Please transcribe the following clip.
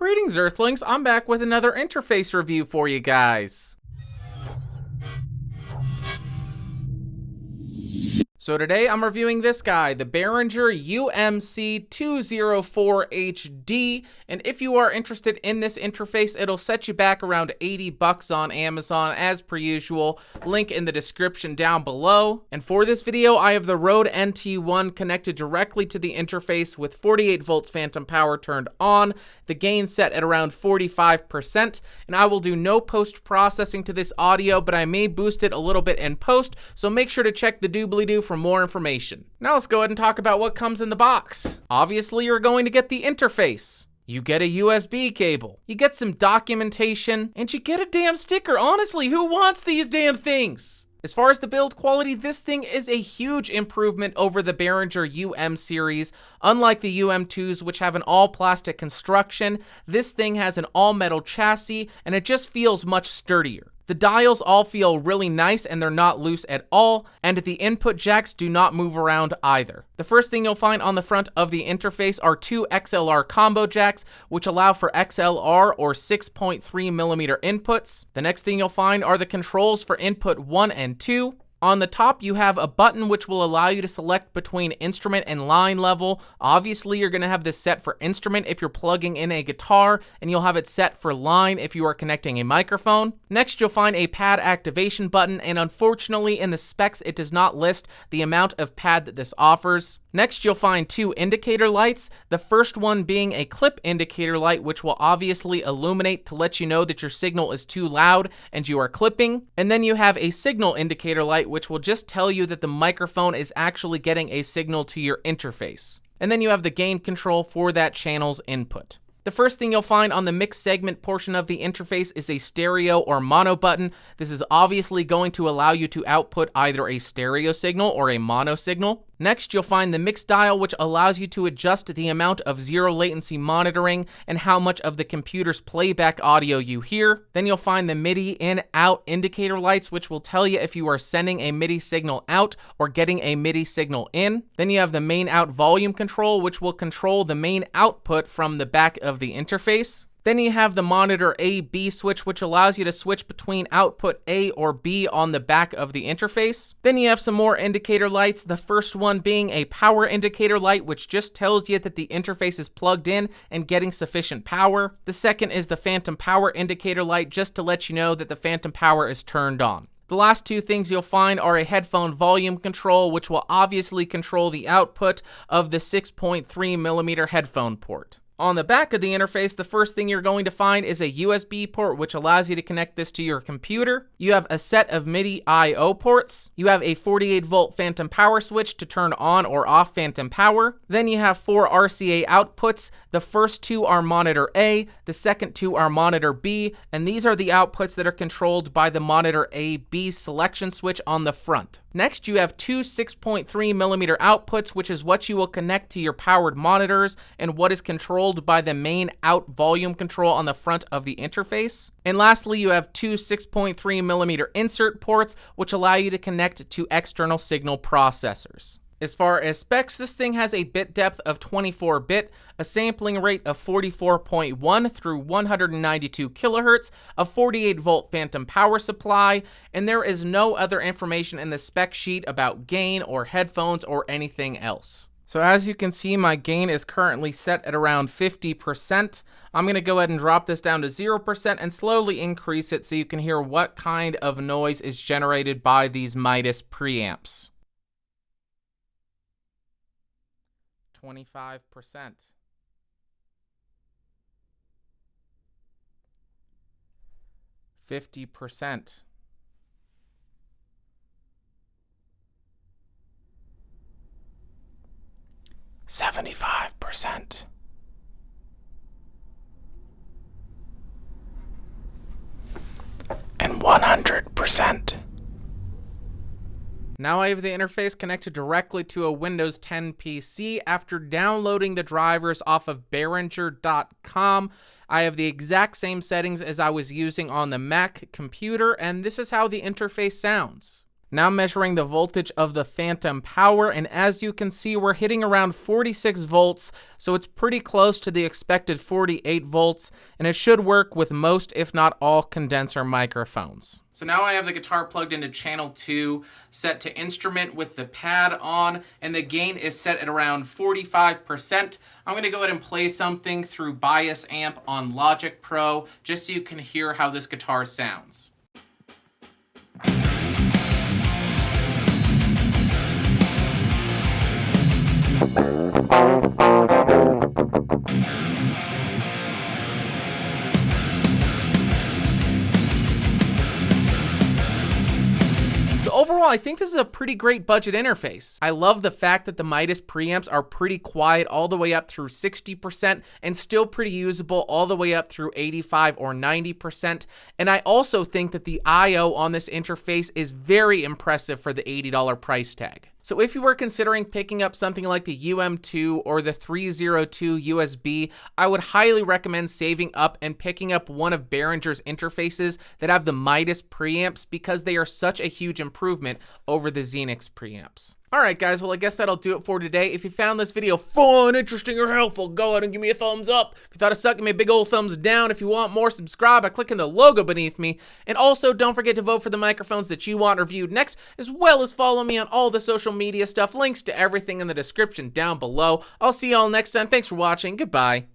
Greetings, Earthlings! I'm back with another interface review for you guys. So today I'm reviewing this guy, the Behringer UMC204HD, and if you are interested in this interface, it'll set you back around $80 on Amazon as per usual. Link in the description down below. And for this video, I have the Rode NT1 connected directly to the interface with 48 volts phantom power turned on, the gain set at around 45%, and I will do no post-processing to this audio, but I may boost it a little bit in post, so make sure to check the doobly-doo for more information. Now let's go ahead and talk about what comes in the box. Obviously, you're going to get the interface. You get a USB cable, you get some documentation, and you get a damn sticker. Honestly, who wants these damn things? As far as the build quality, this thing is a huge improvement over the Behringer UM series. Unlike the UM2s, which have an all-plastic construction, this thing has an all-metal chassis, and it just feels much sturdier. The dials all feel really nice and they're not loose at all, and the input jacks do not move around either. The first thing you'll find on the front of the interface are two XLR combo jacks, which allow for XLR or 6.3mm inputs. The next thing you'll find are the controls for input 1 and 2. On the top, you have a button which will allow you to select between instrument and line level. Obviously, you're going to have this set for instrument if you're plugging in a guitar, and you'll have it set for line if you are connecting a microphone. Next, you'll find a pad activation button, and unfortunately, in the specs, it does not list the amount of pad that this offers. Next, you'll find two indicator lights, the first one being a clip indicator light, which will obviously illuminate to let you know that your signal is too loud and you are clipping. And then you have a signal indicator light, which will just tell you that the microphone is actually getting a signal to your interface. And then you have the gain control for that channel's input. The first thing you'll find on the mix segment portion of the interface is a stereo or mono button. This is obviously going to allow you to output either a stereo signal or a mono signal. Next, you'll find the mix dial, which allows you to adjust the amount of zero latency monitoring and how much of the computer's playback audio you hear. Then you'll find the MIDI in-out indicator lights, which will tell you if you are sending a MIDI signal out or getting a MIDI signal in. Then you have the main out volume control, which will control the main output from the back of the interface. Then you have the monitor A-B switch, which allows you to switch between output A or B on the back of the interface. Then you have some more indicator lights, the first one being a power indicator light, which just tells you that the interface is plugged in and getting sufficient power. The second is the phantom power indicator light, just to let you know that the phantom power is turned on. The last two things you'll find are a headphone volume control, which will obviously control the output of the 6.3mm headphone port. On the back of the interface, the first thing you're going to find is a USB port, which allows you to connect this to your computer. You have a set of MIDI I/O ports. You have a 48 volt phantom power switch to turn on or off phantom power. Then you have 4 RCA outputs. The first two are monitor A, the second two are monitor B, and these are the outputs that are controlled by the monitor A/B selection switch on the front. Next, you have two 6.3mm outputs, which is what you will connect to your powered monitors and what is controlled by the main out volume control on the front of the interface. And lastly, you have two 6.3mm insert ports, which allow you to connect to external signal processors. As far as specs, this thing has a bit depth of 24-bit, a sampling rate of 44.1 through 192 kilohertz, a 48 volt phantom power supply, and there is no other information in the spec sheet about gain or headphones or anything else. So as you can see, my gain is currently set at around 50%. I'm going to go ahead and drop this down to 0% and slowly increase it so you can hear what kind of noise is generated by these Midas preamps. 25%. 50%. 75%. And 100%. Now I have the interface connected directly to a Windows 10 PC. After downloading the drivers off of Behringer.com, I have the exact same settings as I was using on the Mac computer, and this is how the interface sounds. Now measuring the voltage of the phantom power, and as you can see, we're hitting around 46 volts, so it's pretty close to the expected 48 volts, and it should work with most, if not all, condenser microphones. So now I have the guitar plugged into channel 2, set to instrument with the pad on, and the gain is set at around 45%. I'm going to go ahead and play something through Bias Amp on Logic Pro, just so you can hear how this guitar sounds. So overall, I think this is a pretty great budget interface. I love the fact that the Midas preamps are pretty quiet all the way up through 60% and still pretty usable all the way up through 85 or 90%. And I also think that the I/O on this interface is very impressive for the $80 price tag. So if you were considering picking up something like the UM2 or the 302 USB, I would highly recommend saving up and picking up one of Behringer's interfaces that have the Midas preamps, because they are such a huge improvement over the Xenix preamps. Alright guys, well I guess that'll do it for today. If you found this video fun, interesting, or helpful, go ahead and give me a thumbs up. If you thought it sucked, give me a big old thumbs down. If you want more, subscribe by clicking the logo beneath me. And also, don't forget to vote for the microphones that you want reviewed next, as well as follow me on all the social media stuff. Links to everything in the description down below. I'll see y'all next time. Thanks for watching. Goodbye.